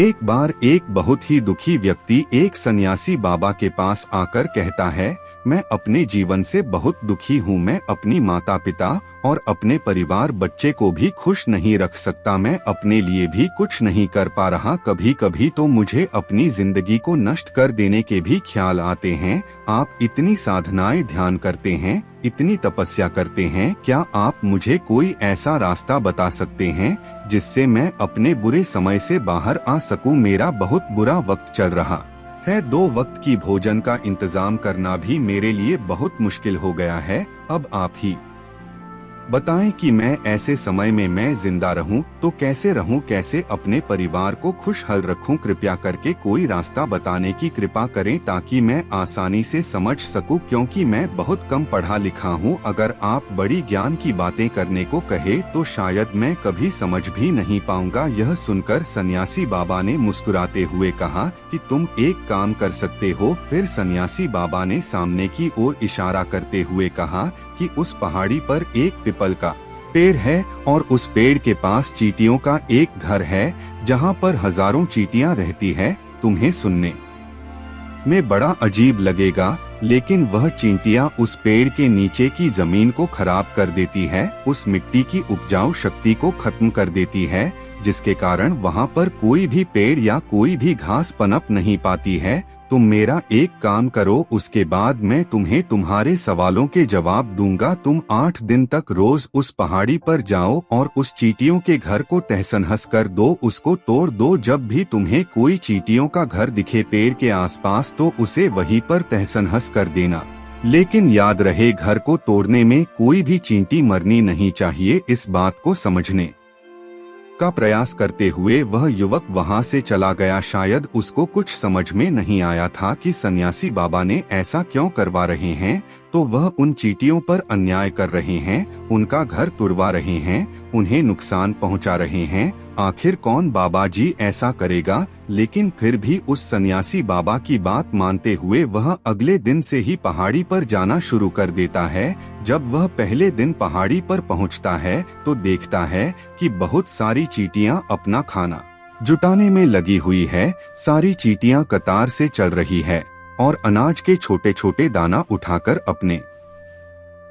एक बार एक बहुत ही दुखी व्यक्ति एक सन्यासी बाबा के पास आकर कहता है, मैं अपने जीवन से बहुत दुखी हूँ। मैं अपनी माता पिता और अपने परिवार बच्चे को भी खुश नहीं रख सकता। मैं अपने लिए भी कुछ नहीं कर पा रहा। कभी कभी तो मुझे अपनी जिंदगी को नष्ट कर देने के भी ख्याल आते हैं। आप इतनी साधनाएं ध्यान करते हैं, इतनी तपस्या करते हैं, क्या आप मुझे कोई ऐसा रास्ता बता सकते हैं जिससे मैं अपने बुरे समय से बाहर आ सकूं? मेरा बहुत बुरा वक्त चल रहा है। 2 वक्त की भोजन का इंतजाम करना भी मेरे लिए बहुत मुश्किल हो गया है। अब आप ही बताएं कि मैं ऐसे समय में मैं जिंदा रहूं तो कैसे रहूं, कैसे अपने परिवार को खुशहाल रखूं? कृपया करके कोई रास्ता बताने की कृपा करें ताकि मैं आसानी से समझ सकूं, क्योंकि मैं बहुत कम पढ़ा लिखा हूं। अगर आप बड़ी ज्ञान की बातें करने को कहे तो शायद मैं कभी समझ भी नहीं पाऊंगा। यह सुनकर सन्यासी बाबा ने मुस्कुराते हुए कहा कि तुम एक काम कर सकते हो। फिर सन्यासी बाबा ने सामने की ओर इशारा करते हुए कहा कि उस पहाड़ी पर एक पीपल का पेड़ है और उस पेड़ के पास चींटियों का एक घर है जहां पर हजारों चींटियां रहती है। तुम्हें सुनने में बड़ा अजीब लगेगा, लेकिन वह चींटियां उस पेड़ के नीचे की जमीन को खराब कर देती है, उस मिट्टी की उपजाऊ शक्ति को खत्म कर देती है, जिसके कारण वहां पर कोई भी पेड़ या कोई भी घास पनप नहीं पाती है। तुम मेरा एक काम करो, उसके बाद मैं तुम्हें तुम्हारे सवालों के जवाब दूंगा। तुम 8 दिन तक रोज उस पहाड़ी पर जाओ और उस चींटियों के घर को तहस-नहस कर दो, उसको तोड़ दो। जब भी तुम्हें कोई चींटियों का घर दिखे पेड़ के आसपास तो उसे वहीं पर तहस-नहस कर देना। लेकिन याद रहे, घर को तोड़ने में कोई भी चींटी मरनी नहीं चाहिए। इस बात को समझने का प्रयास करते हुए वह युवक वहां से चला गया। शायद उसको कुछ समझ में नहीं आया था कि सन्यासी बाबा ने ऐसा क्यों करवा रहे हैं। तो वह उन चींटियों पर अन्याय कर रहे हैं, उनका घर तुड़वा रहे हैं, उन्हें नुकसान पहुंचा रहे हैं। आखिर कौन बाबा जी ऐसा करेगा? लेकिन फिर भी उस सन्यासी बाबा की बात मानते हुए वह अगले दिन से ही पहाड़ी पर जाना शुरू कर देता है। जब वह पहले दिन पहाड़ी पर पहुंचता है तो देखता है कि बहुत सारी चींटियां अपना खाना जुटाने में लगी हुई है। सारी चींटियां कतार से चल रही है और अनाज के छोटे छोटे दाना उठाकर अपने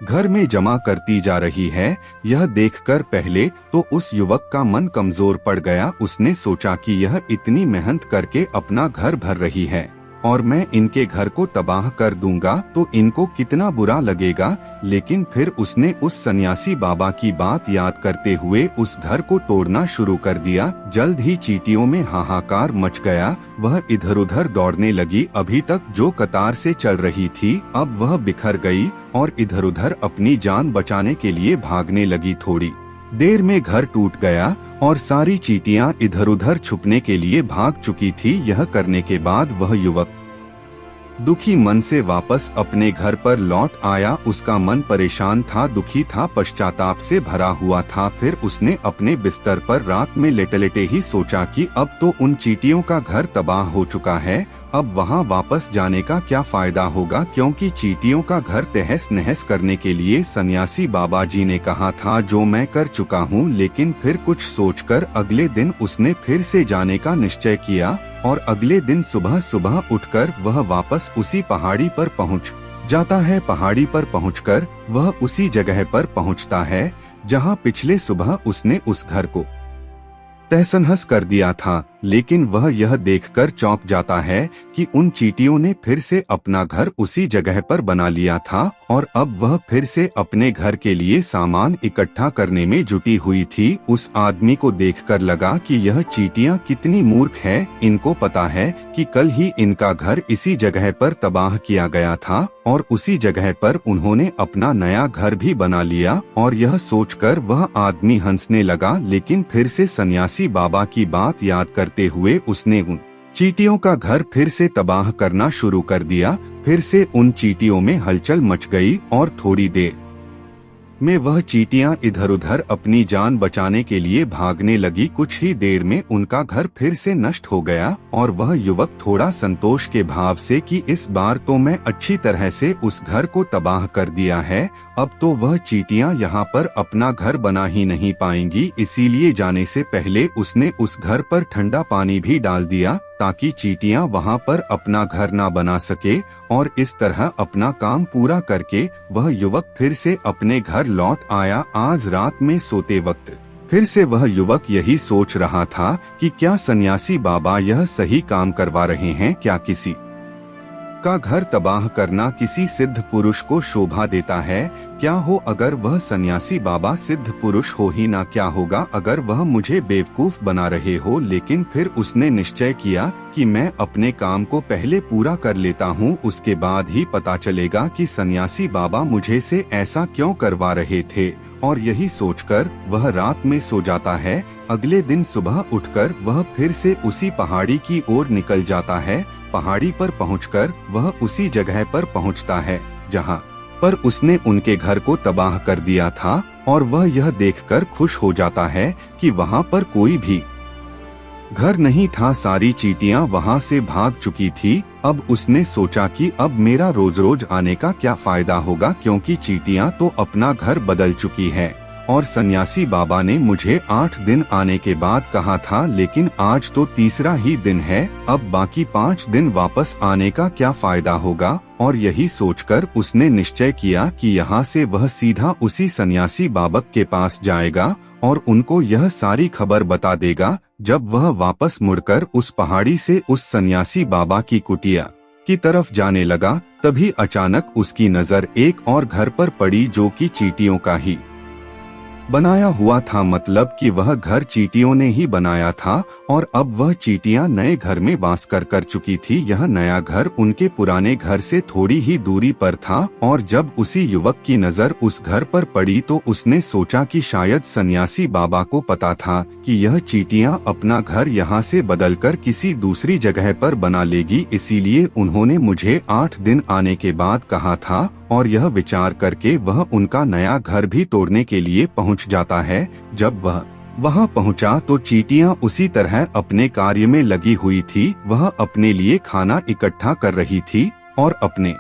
घर में जमा करती जा रही है। यह देखकर पहले तो उस युवक का मन कमजोर पड़ गया। उसने सोचा कि यह इतनी मेहनत करके अपना घर भर रही है और मैं इनके घर को तबाह कर दूंगा तो इनको कितना बुरा लगेगा। लेकिन फिर उसने उस सन्यासी बाबा की बात याद करते हुए उस घर को तोड़ना शुरू कर दिया। जल्द ही चींटियों में हाहाकार मच गया। वह इधर उधर दौड़ने लगी। अभी तक जो कतार से चल रही थी अब वह बिखर गई और इधर उधर अपनी जान बचाने के लिए भागने लगी। थोड़ी देर में घर टूट गया और सारी चींटियां इधर उधर छुपने के लिए भाग चुकी थी। यह करने के बाद वह युवक दुखी मन से वापस अपने घर पर लौट आया। उसका मन परेशान था, दुखी था, पश्चाताप से भरा हुआ था। फिर उसने अपने बिस्तर पर रात में लेटे-लेटे ही सोचा कि अब तो उन चींटियों का घर तबाह हो चुका है, अब वहां वापस जाने का क्या फायदा होगा, क्योंकि चींटियों का घर तहस नहस करने के लिए सन्यासी बाबा जी ने कहा था जो मैं कर चुका हूं। लेकिन फिर कुछ सोचकर अगले दिन उसने फिर से जाने का निश्चय किया और अगले दिन सुबह सुबह उठकर वह वापस उसी पहाड़ी पर पहुंच जाता है। पहाड़ी पर पहुंचकर वह उसी जगह पर पहुंचता है जहां पिछले सुबह उसने उस घर को तहस-नहस कर दिया था। लेकिन वह यह देखकर चौंक जाता है कि उन चींटियों ने फिर से अपना घर उसी जगह पर बना लिया था और अब वह फिर से अपने घर के लिए सामान इकट्ठा करने में जुटी हुई थी। उस आदमी को देखकर लगा कि यह चींटियां कितनी मूर्ख है। इनको पता है कि कल ही इनका घर इसी जगह पर तबाह किया गया था और उसी जगह पर उन्होंने अपना नया घर भी बना लिया। और यह सोचकर वह आदमी हंसने लगा। लेकिन फिर से सन्यासी बाबा की बात याद करते हुए उसने उन चींटियों का घर फिर से तबाह करना शुरू कर दिया। फिर से उन चींटियों में हलचल मच गई और थोड़ी देर में वह चींटियां इधर उधर अपनी जान बचाने के लिए भागने लगी। कुछ ही देर में उनका घर फिर से नष्ट हो गया और वह युवक थोड़ा संतोष के भाव से कि इस बार तो मैं अच्छी तरह से उस घर को तबाह कर दिया है, अब तो वह चींटियां यहाँ पर अपना घर बना ही नहीं पाएंगी। इसीलिए जाने से पहले उसने उस घर पर ठंडा पानी भी डाल दिया ताकि चींटियां वहाँ पर अपना घर ना बना सके। और इस तरह अपना काम पूरा करके वह युवक फिर से अपने घर लौट आया। आज रात में सोते वक्त फिर से वह युवक यही सोच रहा था कि क्या सन्यासी बाबा यह सही काम करवा रहे हैं? क्या किसी का घर तबाह करना किसी सिद्ध पुरुष को शोभा देता है? क्या हो अगर वह सन्यासी बाबा सिद्ध पुरुष हो ही ना, क्या होगा अगर वह मुझे बेवकूफ बना रहे हो? लेकिन फिर उसने निश्चय किया कि मैं अपने काम को पहले पूरा कर लेता हूँ, उसके बाद ही पता चलेगा कि सन्यासी बाबा मुझे से ऐसा क्यों करवा रहे थे। और यही सोचकर वह रात में सो जाता है। अगले दिन सुबह उठकर वह फिर से उसी पहाड़ी की ओर निकल जाता है। पहाड़ी पर पहुंचकर वह उसी जगह पर पहुंचता है जहां पर उसने उनके घर को तबाह कर दिया था और वह यह देखकर खुश हो जाता है कि वहां पर कोई भी घर नहीं था। सारी चींटियां वहां से भाग चुकी थी। अब उसने सोचा कि अब मेरा रोज रोज आने का क्या फायदा होगा, क्योंकि चींटियां तो अपना घर बदल चुकी है और सन्यासी बाबा ने मुझे 8 दिन आने के बाद कहा था, लेकिन आज तो तीसरा ही दिन है, अब बाकी 5 दिन वापस आने का क्या फायदा होगा। और यही सोचकर उसने निश्चय किया कि यहाँ से वह सीधा उसी सन्यासी बाबा के पास जाएगा और उनको यह सारी खबर बता देगा। जब वह वापस मुड़कर उस पहाड़ी से उस सन्यासी बाबा की कुटिया की तरफ जाने लगा, तभी अचानक उसकी नजर एक और घर पर पड़ी जो कि चींटियों का ही बनाया हुआ था। मतलब कि वह घर चींटियों ने ही बनाया था और अब वह चींटियां नए घर में वास कर चुकी थी। यह नया घर उनके पुराने घर से थोड़ी ही दूरी पर था और जब उसी युवक की नजर उस घर पर पड़ी तो उसने सोचा कि शायद सन्यासी बाबा को पता था कि यह चींटियां अपना घर यहाँ से बदलकर किसी दूसरी जगह पर बना लेगी, इसीलिए उन्होंने मुझे 8 दिन आने के बाद कहा था। और यह विचार करके वह उनका नया घर भी तोड़ने के लिए पहुंच जाता है। जब वह वहां पहुंचा तो चींटियां उसी तरह अपने कार्य में लगी हुई थी। वह अपने लिए खाना इकट्ठा कर रही थी और अपने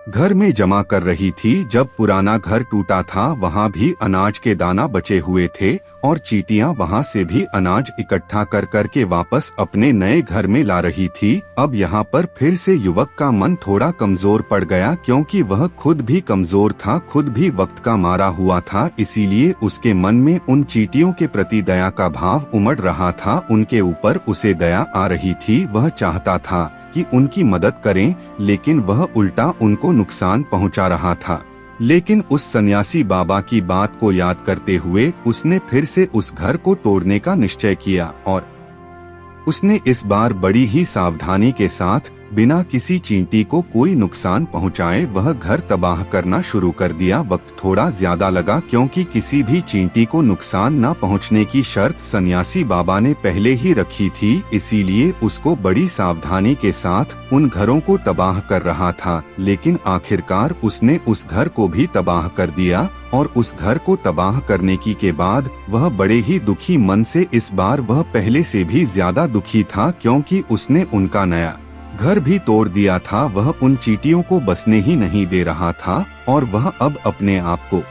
घर में जमा कर रही थी। जब पुराना घर टूटा था वहां भी अनाज के दाना बचे हुए थे और चींटियां वहां से भी अनाज इकट्ठा कर के वापस अपने नए घर में ला रही थी। अब यहाँ पर फिर से युवक का मन थोड़ा कमजोर पड़ गया, क्योंकि वह खुद भी कमजोर था, खुद भी वक्त का मारा हुआ था। इसीलिए उसके मन में उन चींटियों के प्रति दया का भाव उमड़ रहा था। उनके ऊपर उसे दया आ रही थी। वह चाहता था कि उनकी मदद करें, लेकिन वह उल्टा उनको नुकसान पहुंचा रहा था। लेकिन उस सन्यासी बाबा की बात को याद करते हुए उसने फिर से उस घर को तोड़ने का निश्चय किया और उसने इस बार बड़ी ही सावधानी के साथ बिना किसी चींटी को कोई नुकसान पहुंचाए वह घर तबाह करना शुरू कर दिया। वक्त थोड़ा ज्यादा लगा, क्योंकि किसी भी चींटी को नुकसान न पहुंचने की शर्त सन्यासी बाबा ने पहले ही रखी थी। इसीलिए उसको बड़ी सावधानी के साथ उन घरों को तबाह कर रहा था। लेकिन आखिरकार उसने उस घर को भी तबाह कर दिया और उस घर को तबाह करने की के बाद वह बड़े ही दुखी मन से, इस बार वह पहले से भी ज्यादा दुखी था, क्योंकि उसने उनका नया घर भी तोड़ दिया था। वह उन चींटियों को बसने ही नहीं दे रहा था और वह अब अपने आप को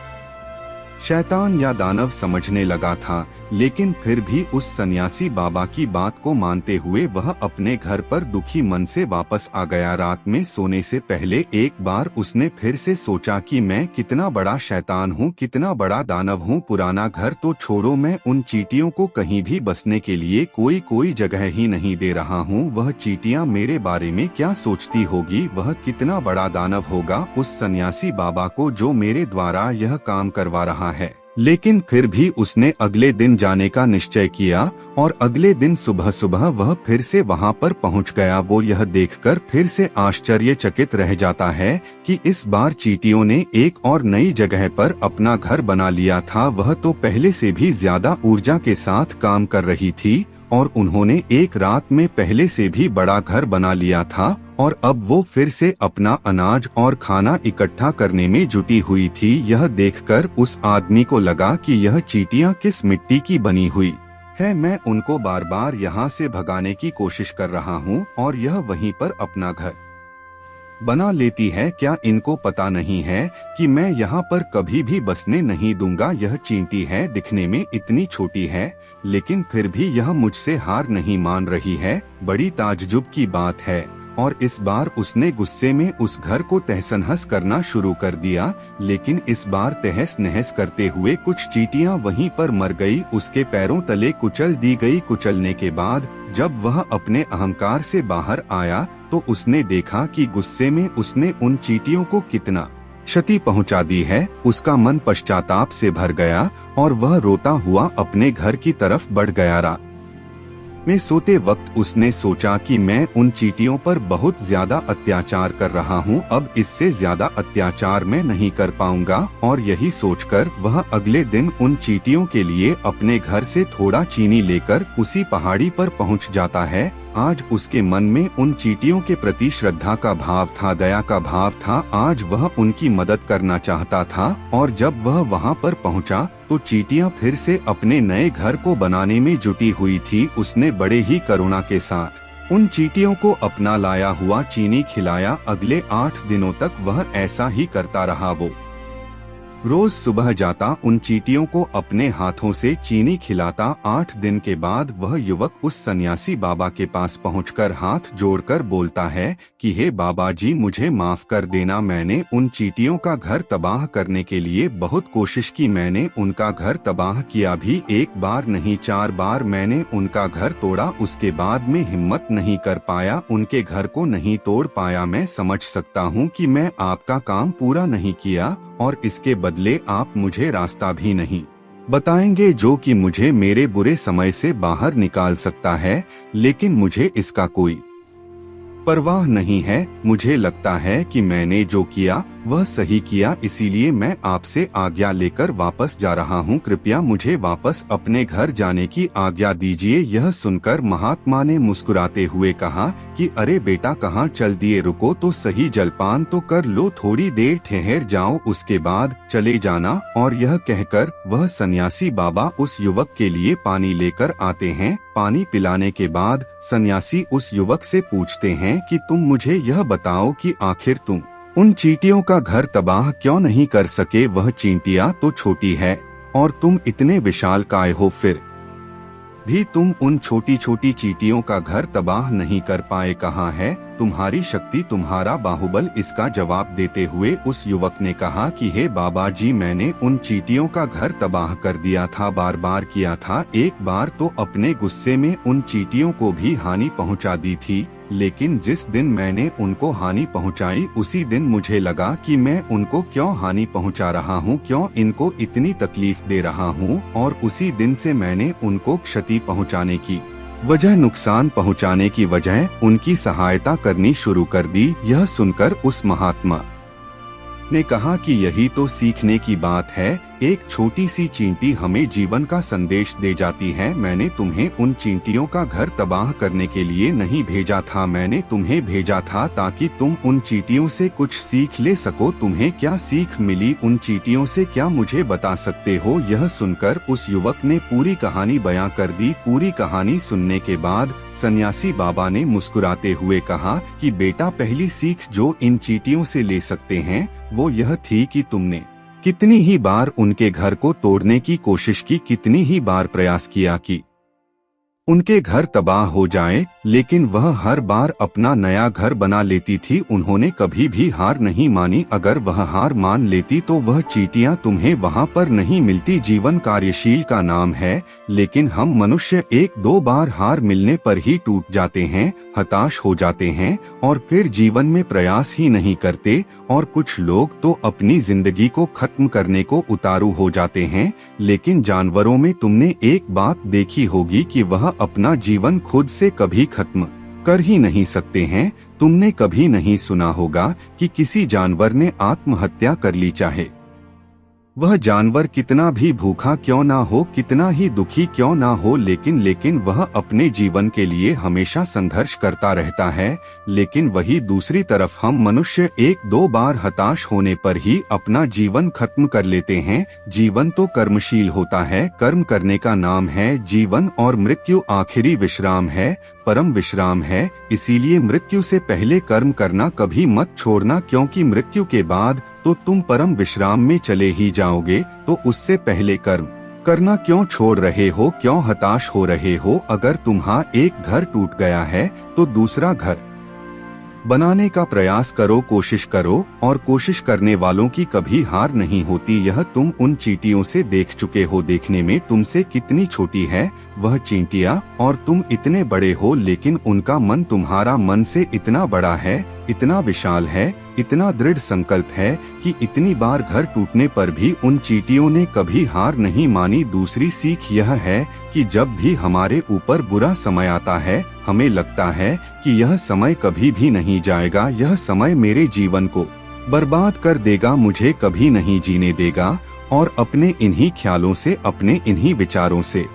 शैतान या दानव समझने लगा था। लेकिन फिर भी उस सन्यासी बाबा की बात को मानते हुए वह अपने घर पर दुखी मन से वापस आ गया। रात में सोने से पहले एक बार उसने फिर से सोचा कि मैं कितना बड़ा शैतान हूँ, कितना बड़ा दानव हूँ। पुराना घर तो छोड़ो, मैं उन चींटियों को कहीं भी बसने के लिए कोई जगह ही नहीं दे रहा हूँ। वह चींटियाँ मेरे बारे में क्या सोचती होगी, वह कितना बड़ा दानव होगा उस सन्यासी बाबा को जो मेरे द्वारा यह काम करवा रहा है। लेकिन फिर भी उसने अगले दिन जाने का निश्चय किया और अगले दिन सुबह सुबह वह फिर से वहां पर पहुंच गया। वो यह देखकर फिर से आश्चर्यचकित रह जाता है कि इस बार चींटियों ने एक और नई जगह पर अपना घर बना लिया था। वह तो पहले से भी ज्यादा ऊर्जा के साथ काम कर रही थी और उन्होंने एक रात में पहले से भी बड़ा घर बना लिया था और अब वो फिर से अपना अनाज और खाना इकट्ठा करने में जुटी हुई थी। यह देखकर उस आदमी को लगा कि यह चींटियां किस मिट्टी की बनी हुई है। मैं उनको बार बार यहाँ से भगाने की कोशिश कर रहा हूँ और यह वहीं पर अपना घर बना लेती है। क्या इनको पता नहीं है कि मैं यहाँ पर कभी भी बसने नहीं दूंगा। यह चींटी है, दिखने में इतनी छोटी है, लेकिन फिर भी यह मुझसे हार नहीं मान रही है। बड़ी ताज्जुब की बात है। और इस बार उसने गुस्से में उस घर को तहस-नहस करना शुरू कर दिया, लेकिन इस बार तहस नहस करते हुए कुछ चींटियां वहीं पर मर गई, उसके पैरों तले कुचल दी गई। कुचलने के बाद जब वह अपने अहंकार से बाहर आया तो उसने देखा कि गुस्से में उसने उन चींटियों को कितना क्षति पहुंचा दी है। उसका मन पश्चाताप से भर गया और वह रोता हुआ अपने घर की तरफ बढ़ गया। रात में सोते वक्त उसने सोचा कि मैं उन चींटियों पर बहुत ज्यादा अत्याचार कर रहा हूँ, अब इससे ज्यादा अत्याचार मैं नहीं कर पाऊंगा। और यही सोचकर वह अगले दिन उन चींटियों के लिए अपने घर से थोड़ा चीनी लेकर उसी पहाड़ी पर पहुँच जाता है। आज उसके मन में उन चींटियों के प्रति श्रद्धा का भाव था, दया का भाव था। आज वह उनकी मदद करना चाहता था। और जब वह वहां पर पहुंचा तो चींटियां फिर से अपने नए घर को बनाने में जुटी हुई थी। उसने बड़े ही करुणा के साथ उन चींटियों को अपना लाया हुआ चीनी खिलाया। अगले 8 दिनों तक वह ऐसा ही करता रहा। वो रोज सुबह जाता, उन चींटियों को अपने हाथों से चीनी खिलाता। 8 दिन के बाद वह युवक उस सन्यासी बाबा के पास पहुंचकर हाथ जोड़कर बोलता है कि हे बाबा जी, मुझे माफ कर देना। मैंने उन चींटियों का घर तबाह करने के लिए बहुत कोशिश की। मैंने उनका घर तबाह किया भी, 1 बार नहीं 4 बार मैंने उनका घर तोड़ा। उसके बाद में हिम्मत नहीं कर पाया, उनके घर को नहीं तोड़ पाया। मैं समझ सकता हूँ कि मैं आपका काम पूरा नहीं किया और इसके बदले आप मुझे रास्ता भी नहीं बताएंगे जो कि मुझे मेरे बुरे समय से बाहर निकाल सकता है, लेकिन मुझे इसका कोई परवाह नहीं है। मुझे लगता है कि मैंने जो किया वह सही किया, इसीलिए मैं आपसे आज्ञा लेकर वापस जा रहा हूँ। कृपया मुझे वापस अपने घर जाने की आज्ञा दीजिए। यह सुनकर महात्मा ने मुस्कुराते हुए कहा कि अरे बेटा, कहाँ चल दिए, रुको तो सही, जलपान तो कर लो, थोड़ी देर ठहर जाओ, उसके बाद चले जाना। और यह कहकर वह सन्यासी बाबा उस युवक के लिए पानी लेकर आते हैं। पानी पिलाने के बाद सन्यासी उस युवक से पूछते हैं कि तुम मुझे यह बताओ कि आखिर तुम उन चींटियों का घर तबाह क्यों नहीं कर सके। वह चींटियां तो छोटी है और तुम इतने विशालकाय हो, फिर भी तुम उन छोटी छोटी चींटियों का घर तबाह नहीं कर पाए। कहाँ है तुम्हारी शक्ति, तुम्हारा बाहुबल। इसका जवाब देते हुए उस युवक ने कहा कि हे बाबा जी, मैंने उन चींटियों का घर तबाह कर दिया था, बार बार किया था। एक बार तो अपने गुस्से में उन चींटियों को भी हानि पहुंचा दी थी, लेकिन जिस दिन मैंने उनको हानि पहुंचाई उसी दिन मुझे लगा कि मैं उनको क्यों हानि पहुंचा रहा हूं, क्यों इनको इतनी तकलीफ दे रहा हूं, और उसी दिन से मैंने उनको क्षति पहुंचाने की वजह, नुकसान पहुंचाने की वजह उनकी सहायता करनी शुरू कर दी। यह सुनकर उस महात्मा ने कहा कि यही तो सीखने की बात है। एक छोटी सी चींटी हमें जीवन का संदेश दे जाती है। मैंने तुम्हें उन चींटियों का घर तबाह करने के लिए नहीं भेजा था, मैंने तुम्हें भेजा था ताकि तुम उन चींटियों से कुछ सीख ले सको। तुम्हें क्या सीख मिली उन चींटियों से, क्या मुझे बता सकते हो? यह सुनकर उस युवक ने पूरी कहानी बयां कर दी। पूरी कहानी सुनने के बाद सन्यासी बाबा ने मुस्कुराते हुए कहा कि बेटा, पहली सीख जो इन चींटियों से ले सकते हैं वो यह थी कि तुमने कितनी ही बार उनके घर को तोड़ने की कोशिश की, कितनी ही बार प्रयास किया कि उनके घर तबाह हो जाए, लेकिन वह हर बार अपना नया घर बना लेती थी। उन्होंने कभी भी हार नहीं मानी। अगर वह हार मान लेती तो वह चींटियां तुम्हें वहां पर नहीं मिलती। जीवन कार्यशील का नाम है, लेकिन हम मनुष्य 1-2 बार हार मिलने पर ही टूट जाते हैं, हताश हो जाते हैं और फिर जीवन में प्रयास ही नहीं करते। और कुछ लोग तो अपनी जिंदगी को खत्म करने को उतारू हो जाते हैं। लेकिन जानवरों में तुमने एक बात देखी होगी कि वह अपना जीवन खुद से कभी खत्म कर ही नहीं सकते हैं। तुमने कभी नहीं सुना होगा कि किसी जानवर ने आत्महत्या कर ली, चाहे वह जानवर कितना भी भूखा क्यों ना हो, कितना ही दुखी क्यों ना हो, लेकिन वह अपने जीवन के लिए हमेशा संघर्ष करता रहता है। लेकिन वही दूसरी तरफ हम मनुष्य एक दो बार हताश होने पर ही अपना जीवन खत्म कर लेते हैं। जीवन तो कर्मशील होता है, कर्म करने का नाम है जीवन, और मृत्यु आखिरी विश्राम है, परम विश्राम है। इसीलिए मृत्यु से पहले कर्म करना कभी मत छोड़ना, क्योंकि मृत्यु के बाद तो तुम परम विश्राम में चले ही जाओगे। तो उससे पहले कर्म करना क्यों छोड़ रहे हो, क्यों हताश हो रहे हो? अगर तुम्हारा एक घर टूट गया है तो दूसरा घर बनाने का प्रयास करो, कोशिश करो, और कोशिश करने वालों की कभी हार नहीं होती। यह तुम उन चींटियों से देख चुके हो, देखने में तुमसे कितनी छोटी है वह चींटियां, और तुम इतने बड़े हो, लेकिन उनका मन तुम्हारा मन से इतना बड़ा है, इतना विशाल है, इतना दृढ़ संकल्प है कि इतनी बार घर टूटने पर भी उन चींटियों ने कभी हार नहीं मानी। दूसरी सीख यह है कि जब भी हमारे ऊपर बुरा समय आता है, हमें लगता है कि यह समय कभी भी नहीं जाएगा, यह समय मेरे जीवन को बर्बाद कर देगा, मुझे कभी नहीं जीने देगा, और अपने इन्हीं ख्यालों से, अपने इन्हीं विचारों से,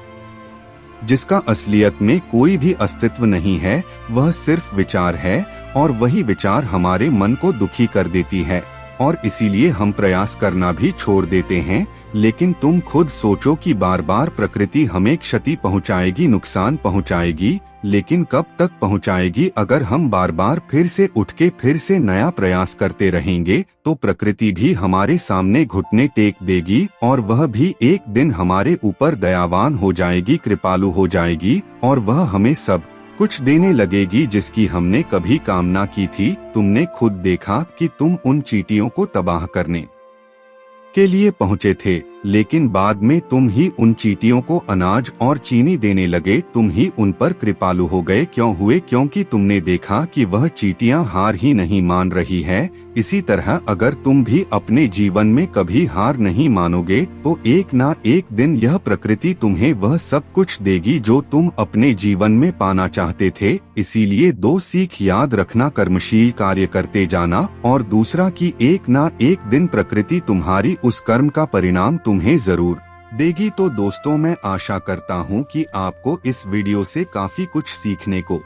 जिसका असलियत में कोई भी अस्तित्व नहीं है, वह सिर्फ विचार है, और वही विचार हमारे मन को दुखी कर देती है, और इसीलिए हम प्रयास करना भी छोड़ देते हैं। लेकिन तुम खुद सोचो कि बार बार प्रकृति हमें क्षति पहुंचाएगी, नुकसान पहुंचाएगी, लेकिन कब तक पहुंचाएगी? अगर हम बार बार फिर से उठ के फिर से नया प्रयास करते रहेंगे तो प्रकृति भी हमारे सामने घुटने टेक देगी, और वह भी एक दिन हमारे ऊपर दयावान हो जाएगी, कृपालु हो जाएगी, और वह हमें सब कुछ देने लगेगी जिसकी हमने कभी कामना की थी। तुमने खुद देखा कि तुम उन चींटियों को तबाह करने के लिए पहुंचे थे, लेकिन बाद में तुम ही उन चींटियों को अनाज और चीनी देने लगे, तुम ही उन पर कृपालु हो गए। क्यों हुए? क्योंकि तुमने देखा कि वह चींटियां हार ही नहीं मान रही है। इसी तरह अगर तुम भी अपने जीवन में कभी हार नहीं मानोगे तो एक ना एक दिन यह प्रकृति तुम्हें वह सब कुछ देगी जो तुम अपने जीवन में पाना चाहते थे। इसीलिए दो सीख याद रखना, कर्मशील कार्य करते जाना, और दूसरा कि एक ना एक दिन प्रकृति तुम्हारी उस कर्म का परिणाम तुम्हें जरूर देगी। तो दोस्तों, मैं आशा करता हूँ कि आपको इस वीडियो से काफी कुछ सीखने को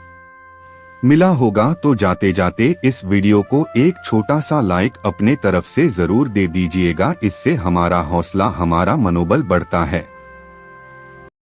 मिला होगा। तो जाते जाते इस वीडियो को एक छोटा सा लाइक अपने तरफ से जरूर दे दीजिएगा, इससे हमारा हौसला, हमारा मनोबल बढ़ता है।